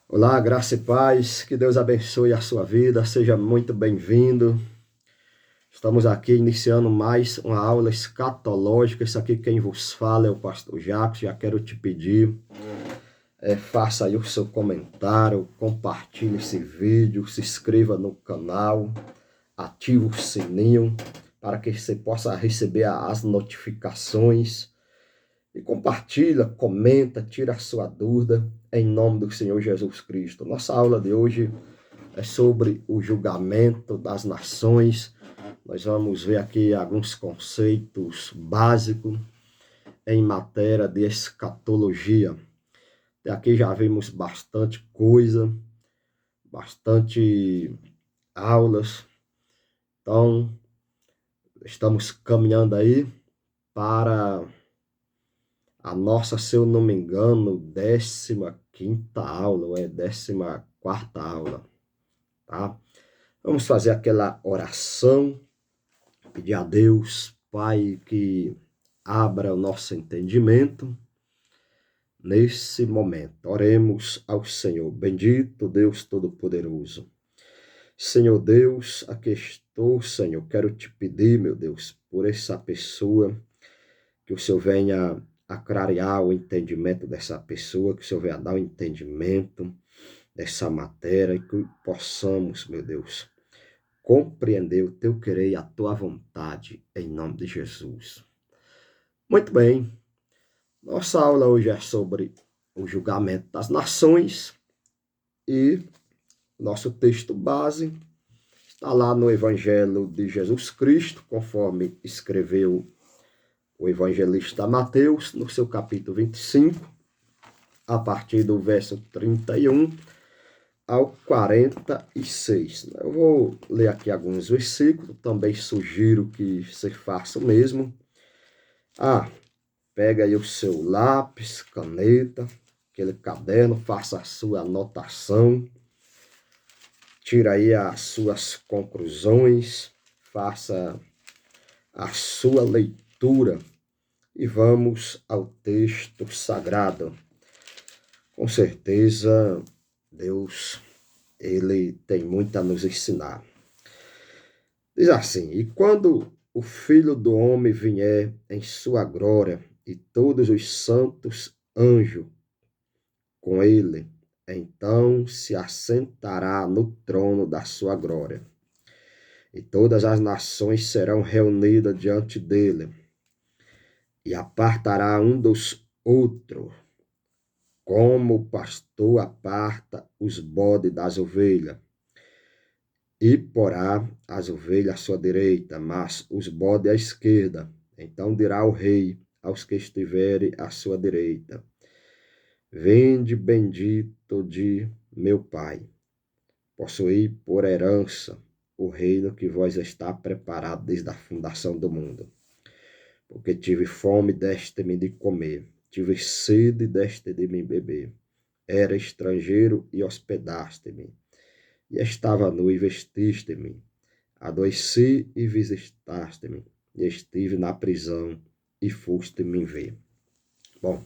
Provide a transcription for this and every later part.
Olá, graça e paz, que Deus abençoe a sua vida, seja muito bem-vindo. Estamos aqui iniciando mais uma aula escatológica. Isso aqui quem vos fala é o pastor Jacques. Já quero te pedir, faça aí o seu comentário, compartilhe esse vídeo, se inscreva no canal, ative o sininho para que você possa receber as notificações. E compartilha, comenta, tira a sua dúvida em nome do Senhor Jesus Cristo. Nossa aula de hoje é sobre o julgamento das nações. Nós vamos ver aqui alguns conceitos básicos em matéria de escatologia. Até aqui já vimos bastante coisa, bastante aulas. Então, estamos caminhando aí para a nossa, se eu não me engano, 15ª aula, ou é 14ª aula, tá? Vamos fazer aquela oração, pedir a Deus, Pai, que abra o nosso entendimento nesse momento. Oremos ao Senhor. Bendito Deus Todo-Poderoso. Senhor Deus, aqui estou, Senhor. Quero te pedir, meu Deus, por essa pessoa, que o Senhor venha a clarear o entendimento dessa pessoa, que o Senhor venha dar o entendimento dessa matéria, e que possamos, meu Deus, compreender o teu querer e a tua vontade, em nome de Jesus. Muito bem, nossa aula hoje é sobre o julgamento das nações e nosso texto base está lá no Evangelho de Jesus Cristo, conforme escreveu o evangelista Mateus, no seu capítulo 25, a partir do verso 31 ao 46. Eu vou ler aqui alguns versículos, também sugiro que você faça o mesmo. Pega aí o seu lápis, caneta, aquele caderno, faça a sua anotação, tira aí as suas conclusões, faça a sua leitura e vamos ao texto sagrado. Com certeza, Deus, ele tem muito a nos ensinar. Diz assim: e quando o Filho do Homem vier em sua glória e todos os santos anjos com ele, então se assentará no trono da sua glória. E todas as nações serão reunidas diante dele, e apartará um dos outros, como o pastor aparta os bodes das ovelhas, e porá as ovelhas à sua direita, mas os bodes à esquerda. Então dirá o rei aos que estiverem à sua direita: vinde, bendito de meu Pai, possuí por herança o reino que vos está preparado desde a fundação do mundo. Porque tive fome, deste-me de comer, tive sede, deste de me beber. Era estrangeiro e hospedaste-me, e estava nu e vestiste-me. Adoeci e visitaste-me, e estive na prisão e foste me ver. Bom,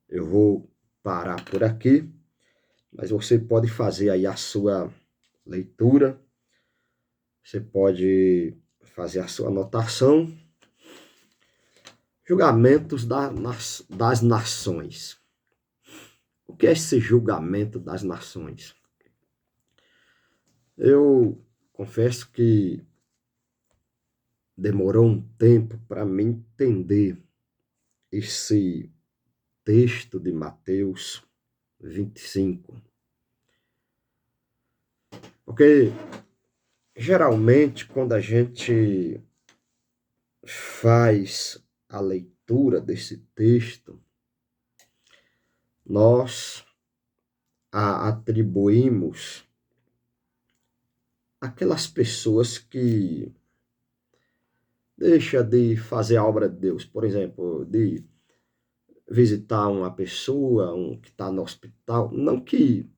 eu vou parar por aqui, mas você pode fazer aí a sua leitura, você pode fazer a sua anotação. Julgamentos das nações. O que é esse julgamento das nações? Eu confesso que demorou um tempo para me entender esse texto de Mateus 25. Porque geralmente quando a gente faz a leitura desse texto, nós atribuímos aquelas pessoas que deixam de fazer a obra de Deus, por exemplo, de visitar uma pessoa que está no hospital, não que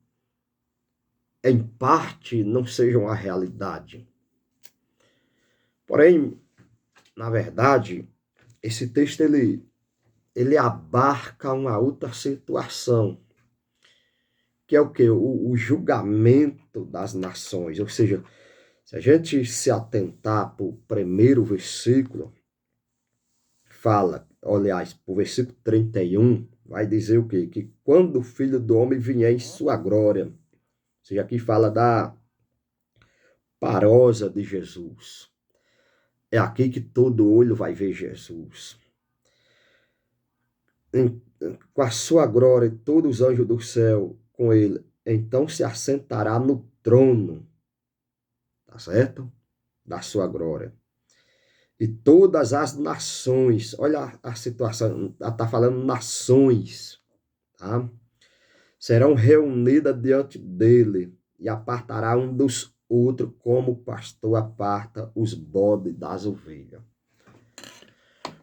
em parte não sejam a realidade. Porém, na verdade, esse texto ele abarca uma outra situação, que é o quê? O julgamento das nações. Ou seja, se a gente se atentar para o primeiro versículo, fala, aliás, para o versículo 31, vai dizer o quê? Que quando o Filho do Homem vier em sua glória, ou seja, aqui fala da parousa de Jesus. É aqui que todo olho vai ver Jesus. Com a sua glória, todos os anjos do céu com ele, então se assentará no trono, tá certo? Da sua glória. E todas as nações, olha a situação, ela está falando nações, tá? Serão reunidas diante dele e apartará um dos outros, como o pastor aparta os bodes das ovelhas.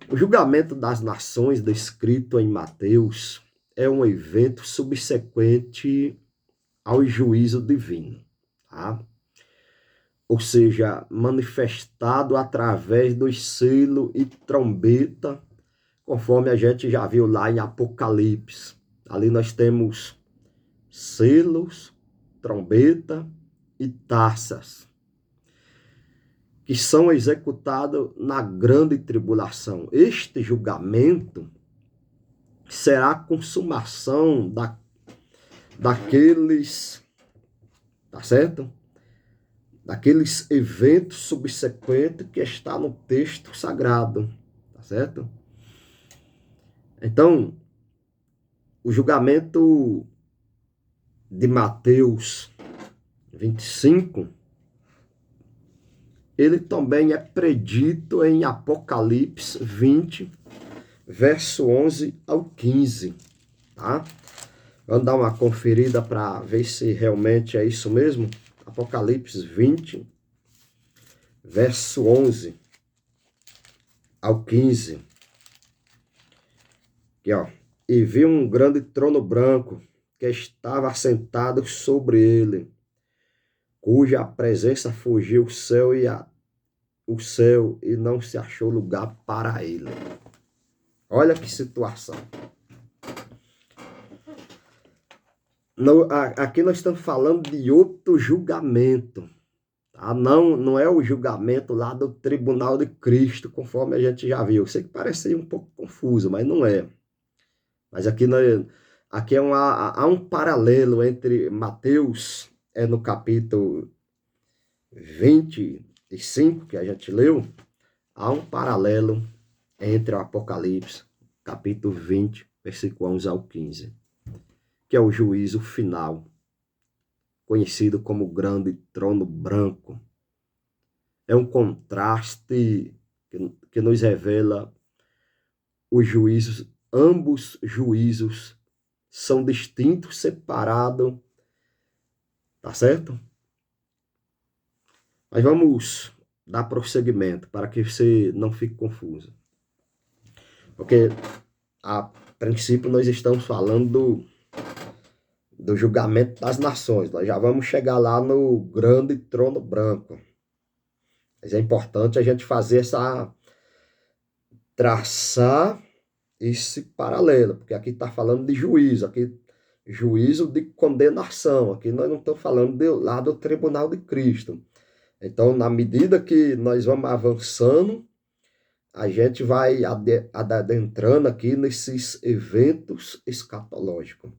O julgamento das nações descrito em Mateus é um evento subsequente ao juízo divino, tá? Ou seja, manifestado através dos selos e trombeta, conforme a gente já viu lá em Apocalipse. Ali nós temos selos, trombeta e taças, que são executados na grande tribulação. Este julgamento será a consumação daqueles, tá certo? Daqueles eventos subsequentes que está no texto sagrado, tá certo? Então, o julgamento de Mateus 25, ele também é predito em Apocalipse 20, verso 11 ao 15, tá? Vamos dar uma conferida para ver se realmente é isso mesmo. Apocalipse 20, verso 11 ao 15. Aqui, ó. E vi um grande trono branco que estava assentado sobre ele, cuja presença fugiu o céu e não se achou lugar para ele. Olha que situação. Aqui nós estamos falando de outro julgamento. Tá? Não é o julgamento lá do tribunal de Cristo, conforme a gente já viu. Eu sei que parecia um pouco confuso, mas não é. Mas aqui há um paralelo entre Mateus, no capítulo 25, que a gente leu, há um paralelo entre o Apocalipse, capítulo 20, versículo 11 ao 15, que é o juízo final, conhecido como grande trono branco. É um contraste que nos revela os juízos, ambos juízos são distintos, separados, tá certo? Mas vamos dar prosseguimento para que você não fique confuso. Porque, a princípio, nós estamos falando do julgamento das nações. Nós já vamos chegar lá no grande trono branco. Mas é importante a gente traçar esse paralelo, porque aqui está falando de juízo, aqui juízo de condenação. Aqui nós não estamos falando lá do tribunal de Cristo. Então, na medida que nós vamos avançando, a gente vai adentrando aqui nesses eventos escatológicos.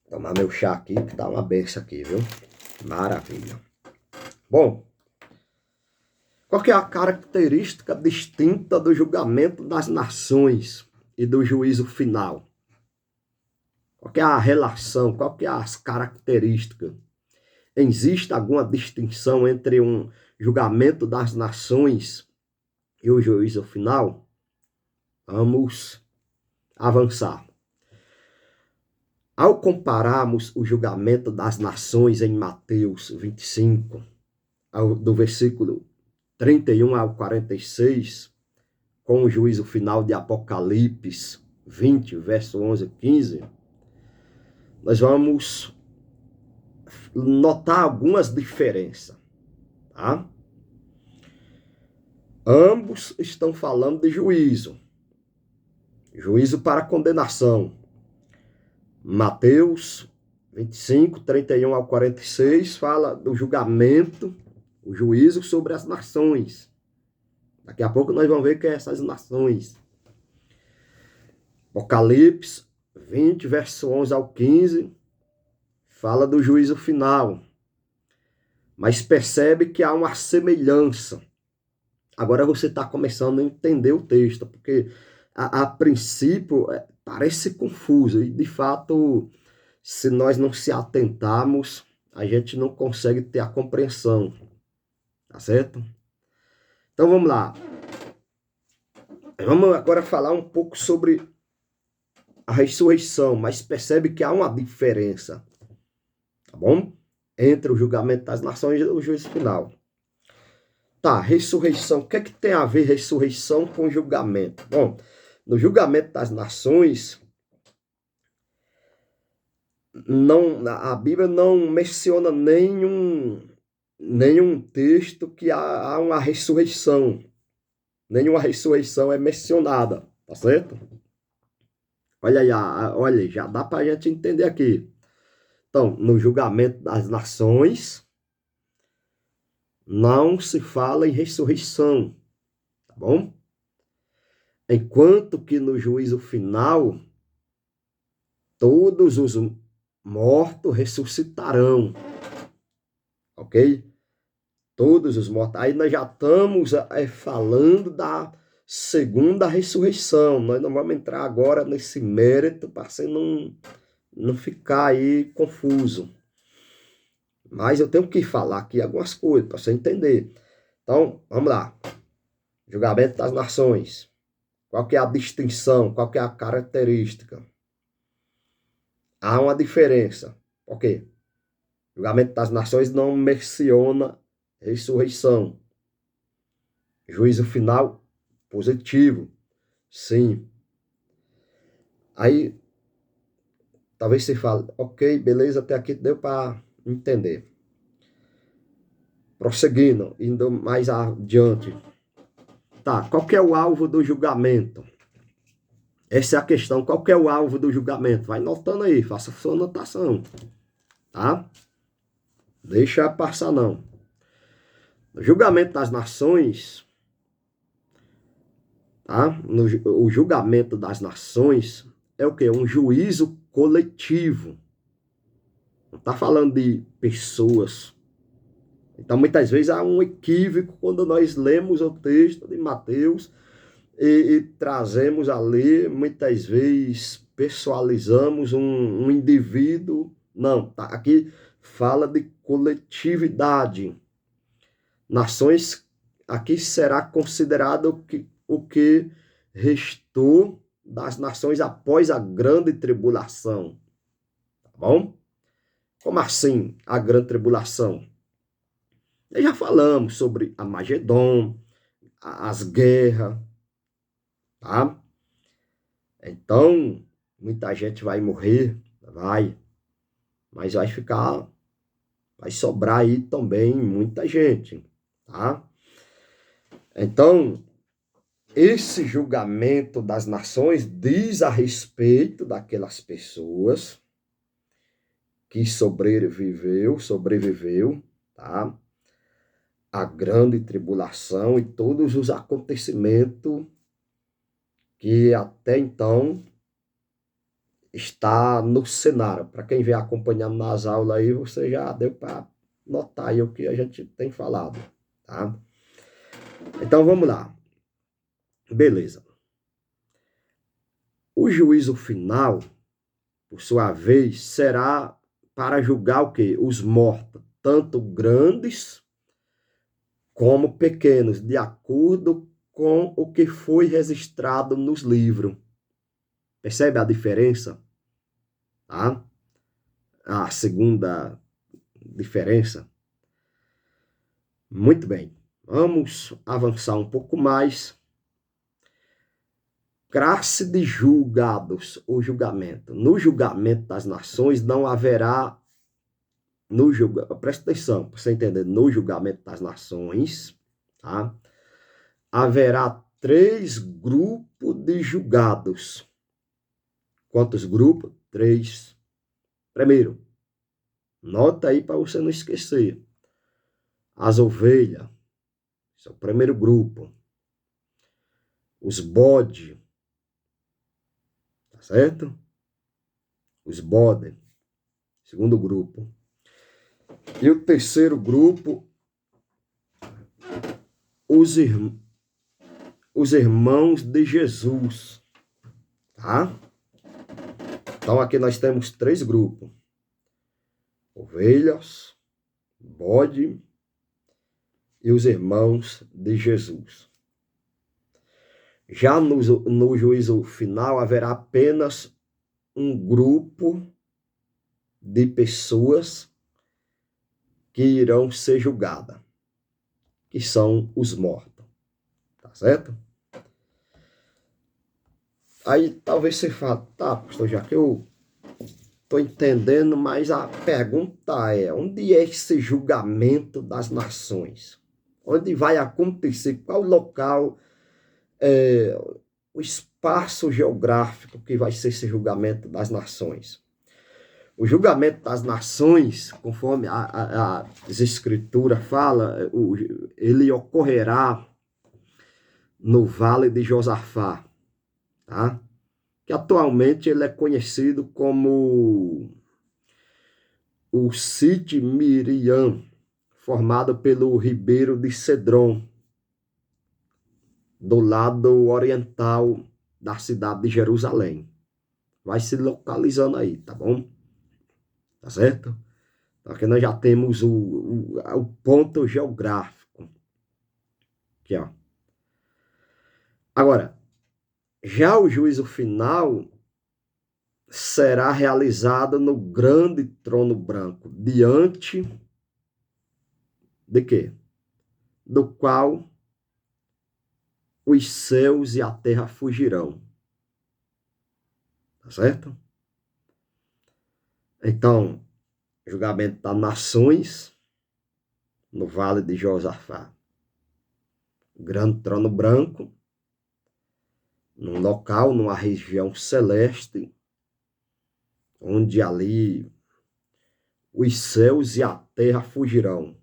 Tomar meu chá aqui, que dá uma benção aqui, viu? Maravilha. Bom, qual que é a característica distinta do julgamento das nações e do juízo final? Qual que é a relação? Qual que é as características? Existe alguma distinção entre um julgamento das nações e o juízo final? Vamos avançar. Ao compararmos o julgamento das nações em Mateus 25, do versículo 31 ao 46, com o juízo final de Apocalipse 20, verso 11 e 15, nós vamos notar algumas diferenças, tá? Ambos estão falando de juízo para condenação. Mateus 25, 31 ao 46, fala do julgamento, o juízo sobre as nações. Daqui a pouco nós vamos ver quem é essas nações. Apocalipse 20, verso 11 ao 15, fala do juízo final. Mas percebe que há uma semelhança. Agora você está começando a entender o texto, porque a princípio parece confuso. E, de fato, se nós não se atentarmos, a gente não consegue ter a compreensão. Tá certo? Então, vamos lá. Vamos agora falar um pouco sobre a ressurreição, mas percebe que há uma diferença, tá bom? Entre o julgamento das nações e o juízo final. Tá, ressurreição. O que é que tem a ver ressurreição com julgamento? Bom, no julgamento das nações, a Bíblia não menciona nenhum texto que há uma ressurreição. Nenhuma ressurreição é mencionada, tá certo? Olha aí, olha, já dá para a gente entender aqui. Então, no julgamento das nações, não se fala em ressurreição, tá bom? Enquanto que no juízo final, todos os mortos ressuscitarão, ok? Todos os mortos. Aí nós já estamos falando da segunda ressurreição. Nós não vamos entrar agora nesse mérito para você não ficar aí confuso. Mas eu tenho que falar aqui algumas coisas para você entender. Então, vamos lá. Julgamento das nações. Qual que é a distinção? Qual que é a característica? Há uma diferença. Por quê? Julgamento das nações não menciona ressurreição. Juízo final positivo. Sim. Aí, talvez você fale, ok, beleza, até aqui deu para entender. Prosseguindo, indo mais adiante. Tá, qual que é o alvo do julgamento? Essa é a questão. Qual que é o alvo do julgamento? Vai notando aí, faça sua anotação. Tá? Deixa passar não. No julgamento das nações, tá? O julgamento das nações é o quê? Um juízo coletivo. Não está falando de pessoas. Então, muitas vezes há um equívoco quando nós lemos o texto de Mateus e trazemos ali, muitas vezes pessoalizamos um indivíduo. Não, tá? Aqui fala de coletividade. Nações, aqui será considerado o que restou das nações após a grande tribulação. Tá bom? Como assim a grande tribulação? Nós já falamos sobre Armagedon, as guerras, tá? Então, muita gente vai morrer, mas vai sobrar aí também muita gente, tá? Então, esse julgamento das nações diz a respeito daquelas pessoas que sobreviveu, tá? A grande tribulação e todos os acontecimentos que até então está no cenário. Para quem vem acompanhando nas aulas aí, você já deu para notar aí o que a gente tem falado, tá? Então vamos lá. Beleza. O juízo final, por sua vez, será para julgar o quê? Os mortos, tanto grandes como pequenos, de acordo com o que foi registrado nos livros. Percebe a diferença? Tá? A segunda diferença. Muito bem. Vamos avançar um pouco mais. Classe de julgados ou julgamento. No julgamento das nações não haverá presta atenção, para você entender, no julgamento das nações, tá? Haverá 3 grupos de julgados. Quantos grupos? 3. Primeiro, nota aí para você não esquecer. As ovelhas, esse é o primeiro grupo. Os bodes, tá certo? Os bodes, segundo grupo. E o terceiro grupo, os irmãos de Jesus, tá? Então aqui nós temos 3 grupos. Ovelhas, bode e os irmãos de Jesus. Já no juízo final haverá apenas um grupo de pessoas que irão ser julgadas, que são os mortos, tá certo? Aí talvez você fale, tá, pastor, já que eu estou entendendo, mas a pergunta é, onde é esse julgamento das nações? Onde vai acontecer? Qual o local, o espaço geográfico que vai ser esse julgamento das nações? O julgamento das nações, conforme as escrituras falam, ele ocorrerá no Vale de Josafá, tá? Que atualmente ele é conhecido como o Sítio Miriam, formado pelo Ribeiro de Cedron, do lado oriental da cidade de Jerusalém. Vai se localizando aí, tá bom? Tá certo? Então aqui nós já temos o ponto geográfico. Aqui, ó. Agora, já o juízo final será realizado no grande trono branco, diante de quê? Do qual os céus e a terra fugirão. Tá certo? Então, julgamento das nações no Vale de Josafá. Grande trono branco, num local, numa região celeste, onde ali os céus e a terra fugirão.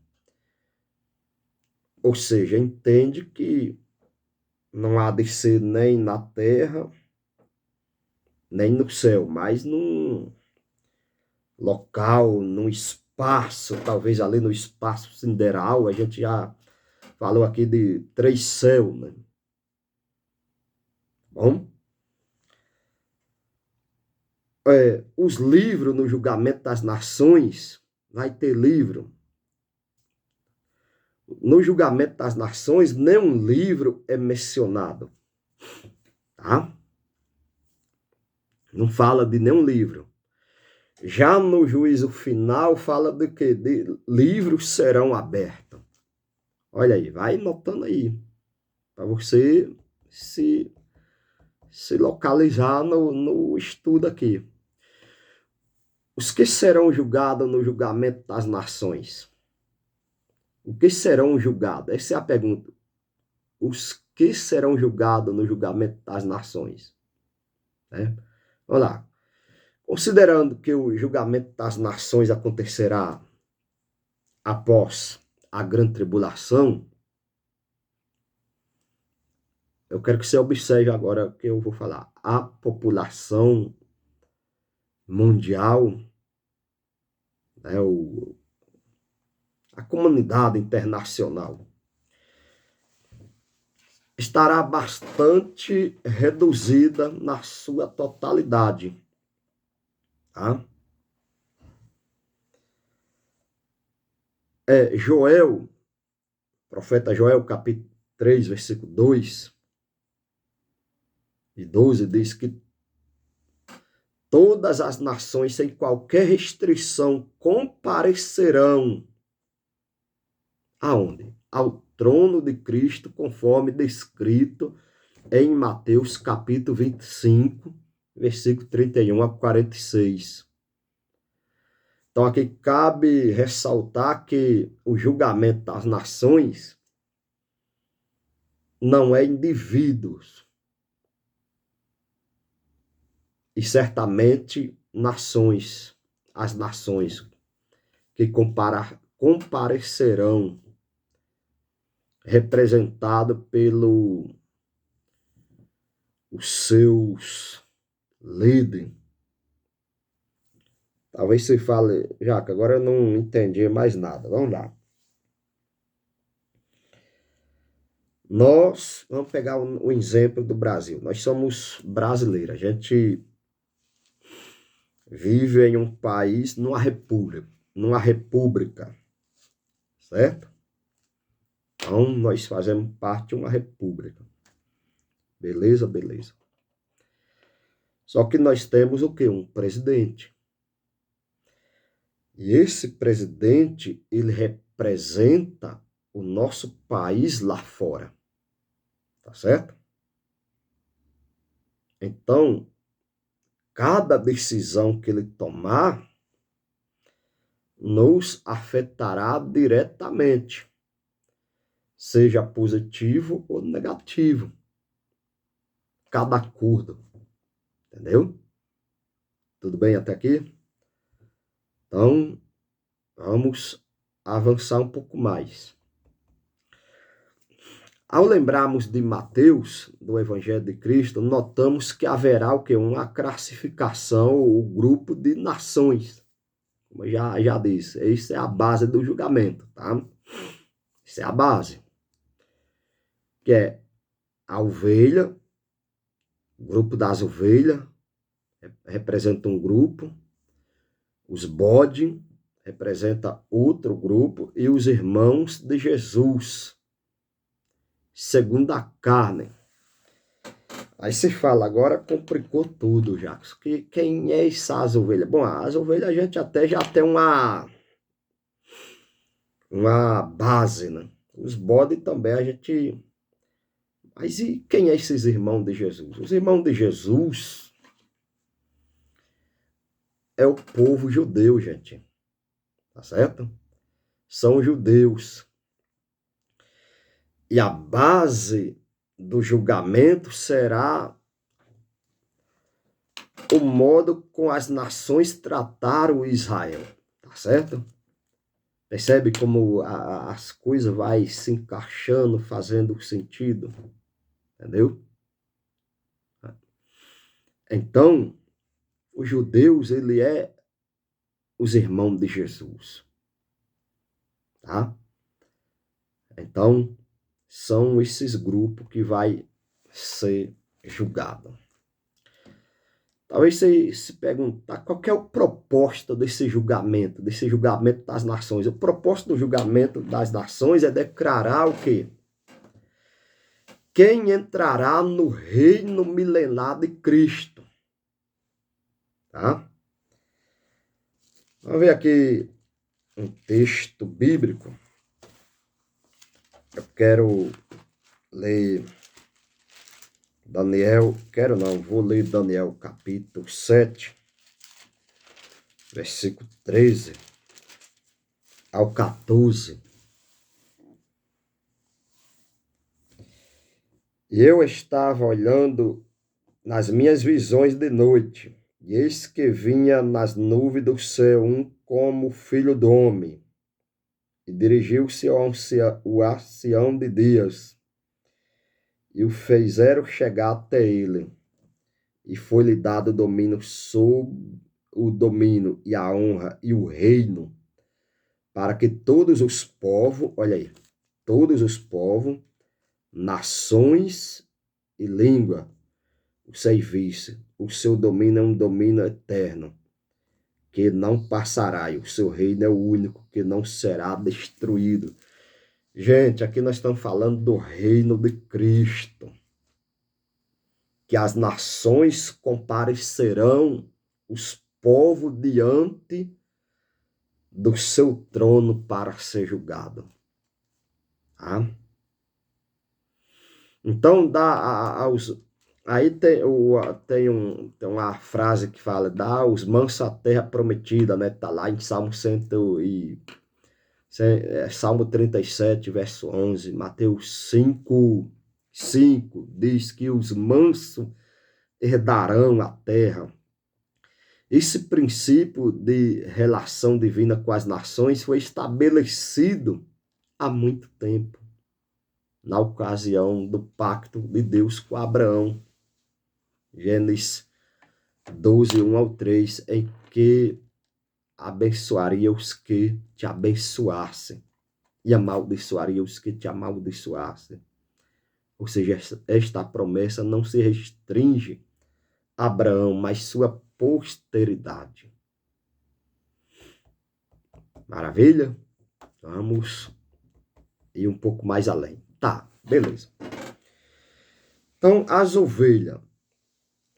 Ou seja, entende que não há de ser nem na terra, nem no céu, mas num local, num espaço, talvez ali no espaço sideral, a gente já falou aqui de 3 céus, né? Bom, os livros no julgamento das nações, vai ter livro. No julgamento das nações, nenhum livro é mencionado, tá? Não fala de nenhum livro. Já no juízo final, fala de que livros serão abertos. Olha aí, vai notando aí, para você se localizar no estudo aqui. Os que serão julgados no julgamento das nações? O que serão julgados? Essa é a pergunta. Os que serão julgados no julgamento das nações? Né? Vamos lá. Considerando que o julgamento das nações acontecerá após a grande tribulação, eu quero que você observe agora o que eu vou falar. A população mundial, né, a comunidade internacional, estará bastante reduzida na sua totalidade. Tá? Joel, profeta Joel, capítulo 3, versículo 2 e 12, diz que todas as nações, sem qualquer restrição, comparecerão aonde? Ao trono de Cristo, conforme descrito em Mateus capítulo 25, versículo 31 a 46. Então aqui cabe ressaltar que o julgamento das nações não é indivíduos. E certamente nações. as nações que comparecerão, representado pelos seus líderes. Talvez você fale, Jaca, agora eu não entendi mais nada. Vamos lá. Nós, vamos pegar o exemplo do Brasil. Nós somos brasileiros. A gente vive em um país, numa república, certo? Então, nós fazemos parte de uma república. Beleza, beleza. Só que nós temos o quê? Um presidente. E esse presidente, ele representa o nosso país lá fora. Tá certo? Então, cada decisão que ele tomar nos afetará diretamente, seja positivo ou negativo. Cada acordo. Entendeu? Tudo bem até aqui? Então, vamos avançar um pouco mais. Ao lembrarmos de Mateus, do Evangelho de Cristo, notamos que haverá o quê? Uma classificação, o grupo de nações. Como eu já disse, isso é a base do julgamento, tá? Isso é a base. Que é a ovelha, o grupo das ovelhas, representa um grupo. Os bodes representa outro grupo. E os irmãos de Jesus, segundo a carne. Aí se fala, agora complicou tudo, Jacques. Quem é essas ovelhas? Bom, as ovelhas a gente até já tem uma base, né? Os bodes também a gente... Mas e quem é esses irmãos de Jesus? Os irmãos de Jesus é o povo judeu, gente. Tá certo? São judeus. E a base do julgamento será o modo como as nações trataram Israel. Tá certo? Percebe como as coisas vai se encaixando, fazendo sentido? Entendeu? Então, os judeus, ele é os irmãos de Jesus. Tá? Então, são esses grupos que vai ser julgado. Talvez você se perguntar qual é o propósito desse julgamento das nações. O propósito do julgamento das nações é declarar o quê? Quem entrará no reino milenar de Cristo. Tá? Vamos ver aqui um texto bíblico. Eu quero ler vou ler Daniel capítulo 7, versículo 13 ao 14. E eu estava olhando nas minhas visões de noite, e eis que vinha nas nuvens do céu um como filho do homem, e dirigiu-se ao ancião de dias, e o fizeram chegar até ele, e foi-lhe dado domínio sobre o domínio e a honra e o reino, para que todos os povos, olha aí, todos os povos, nações e língua o serviço. O seu domínio é um domínio eterno, que não passará, e o seu reino é o único que não será destruído. Gente, aqui nós estamos falando do reino de Cristo, que as nações comparecerão, os povos diante do seu trono para ser julgado. Tá? Então, aí tem uma frase que fala, dá aos mansos a terra prometida, né? Tá lá em Salmo 37, verso 11, Mateus 5, diz que os mansos herdarão a terra. Esse princípio de relação divina com as nações foi estabelecido há muito tempo, na ocasião do pacto de Deus com Abraão. Gênesis 12, 1 ao 3, em que abençoaria os que te abençoassem e amaldiçoaria os que te amaldiçoassem. Ou seja, esta promessa não se restringe a Abraão, mas sua posteridade. Maravilha? Vamos ir um pouco mais além. Tá, beleza. Então, as ovelhas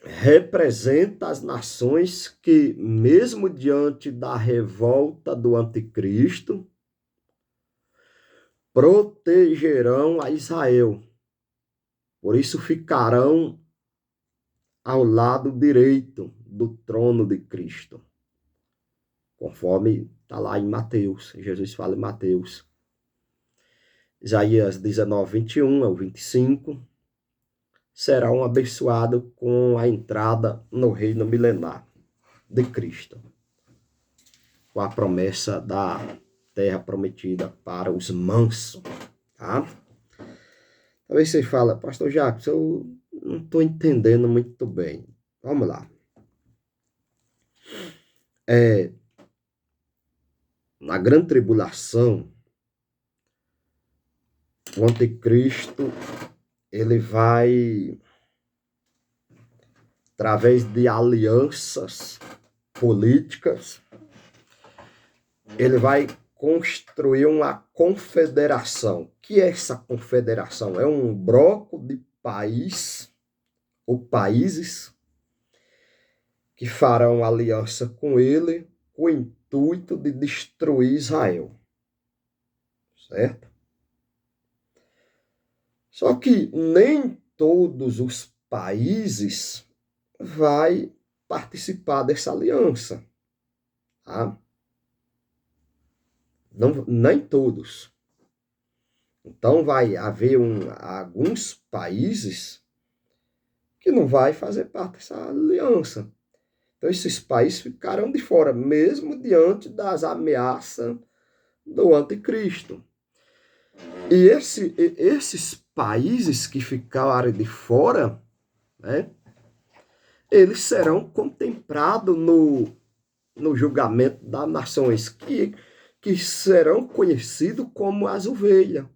representam as nações que, mesmo diante da revolta do anticristo, protegerão a Israel. Por isso ficarão ao lado direito do trono de Cristo. Conforme está lá em Mateus. Jesus fala em Mateus. Isaías 19, 21 ao 25. Serão abençoados com a entrada no reino milenar de Cristo. Com a promessa da terra prometida para os mansos. Tá? Talvez você fale, pastor Jacques, eu não estou entendendo muito bem. Vamos lá. Na grande tribulação, o anticristo, ele vai, através de alianças políticas, ele vai construir uma confederação. O que é essa confederação? É um bloco de país ou países que farão aliança com ele com o intuito de destruir Israel. Certo? Só que nem todos os países vai participar dessa aliança. Tá? Não, nem todos. Então vai haver alguns países que não vai fazer parte dessa aliança. Então esses países ficarão de fora, mesmo diante das ameaças do anticristo. E esses países que ficarem de fora, né, eles serão contemplados no julgamento das nações, que serão conhecidos como as ovelhas.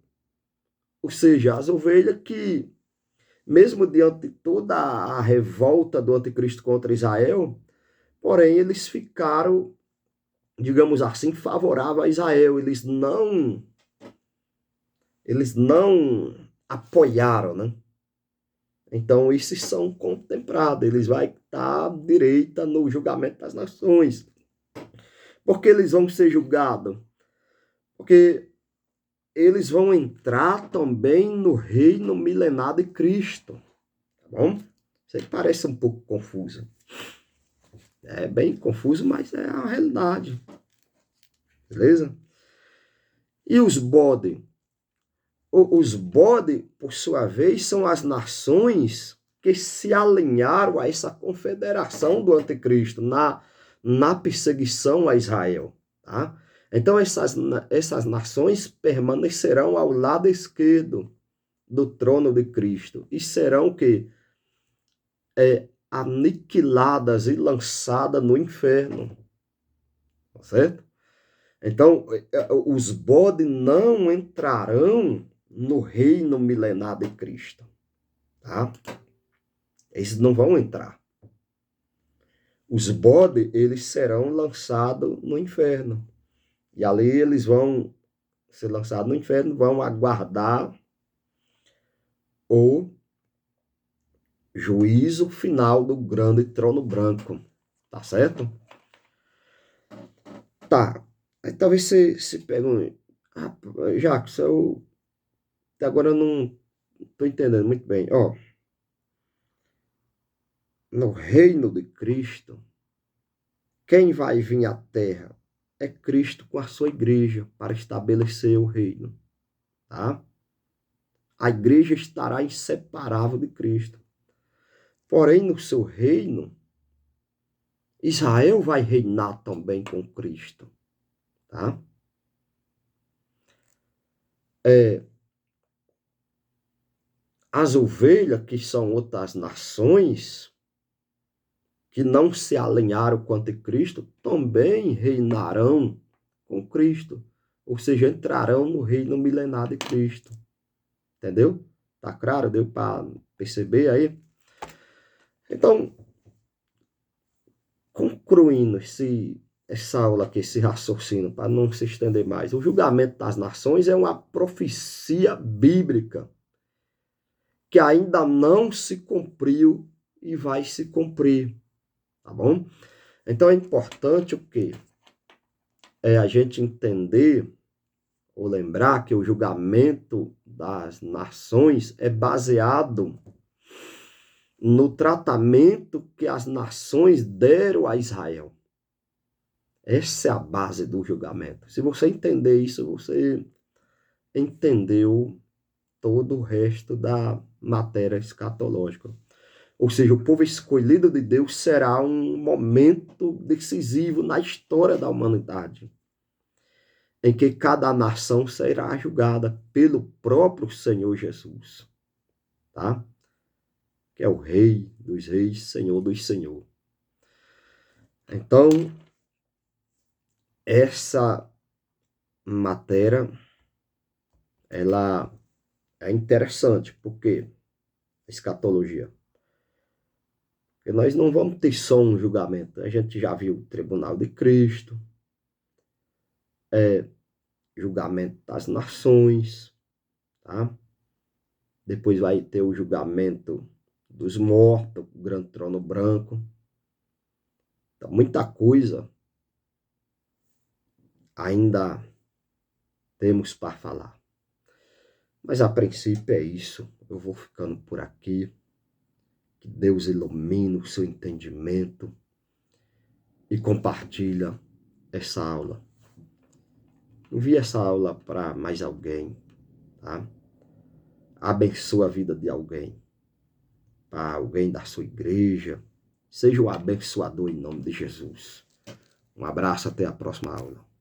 Ou seja, as ovelhas que, mesmo diante de toda a revolta do anticristo contra Israel, porém eles ficaram, digamos assim, favoráveis a Israel. Eles não apoiaram, né? Então, esses são contemplados, eles vão estar à direita no julgamento das nações. Por que eles vão ser julgados? Porque eles vão entrar também no reino milenar de Cristo. Tá bom? Isso aí parece um pouco confuso. É bem confuso, mas é a realidade. Beleza? E os bodes? Os bodes, por sua vez, são as nações que se alinharam a essa confederação do anticristo na perseguição a Israel. Tá? Então, essas nações permanecerão ao lado esquerdo do trono de Cristo e serão aniquiladas e lançadas no inferno. Tá certo? Então, os bodes não entrarão no reino milenar de Cristo. Tá? Eles não vão entrar. Os bodes, eles serão lançados no inferno. E ali eles vão ser lançados no inferno, vão aguardar o juízo final do grande trono branco. Tá certo? Tá. Aí talvez você se pergunte, Jacques, até agora eu não estou entendendo muito bem. Ó, no reino de Cristo, quem vai vir à terra é Cristo com a sua igreja para estabelecer o reino. Tá? A igreja estará inseparável de Cristo. Porém, no seu reino, Israel vai reinar também com Cristo, tá? As ovelhas, que são outras nações, que não se alinharam com o anticristo, também reinarão com Cristo. Ou seja, entrarão no reino milenar de Cristo. Entendeu? Tá claro? Deu para perceber aí? Então, concluindo essa aula aqui, esse raciocínio, para não se estender mais, o julgamento das nações é uma profecia bíblica que ainda não se cumpriu e vai se cumprir, tá bom? Então é importante o quê? É a gente entender ou lembrar que o julgamento das nações é baseado no tratamento que as nações deram a Israel. Essa é a base do julgamento. Se você entender isso, você entendeu todo o resto da matéria escatológica. Ou seja, o povo escolhido de Deus será um momento decisivo na história da humanidade, em que cada nação será julgada pelo próprio Senhor Jesus, tá? Que é o Rei dos Reis, Senhor dos Senhores. Então, essa matéria, ela é interessante, porque escatologia. Porque nós não vamos ter só um julgamento. A gente já viu o Tribunal de Cristo, julgamento das nações, tá? Depois vai ter o julgamento dos mortos, o grande trono branco. Então, muita coisa ainda temos para falar. Mas a princípio é isso. Eu vou ficando por aqui. Que Deus ilumine o seu entendimento e compartilha essa aula. Envie essa aula para mais alguém, tá? Abençoa a vida de alguém, para alguém da sua igreja. Seja o abençoador em nome de Jesus. Um abraço, até a próxima aula.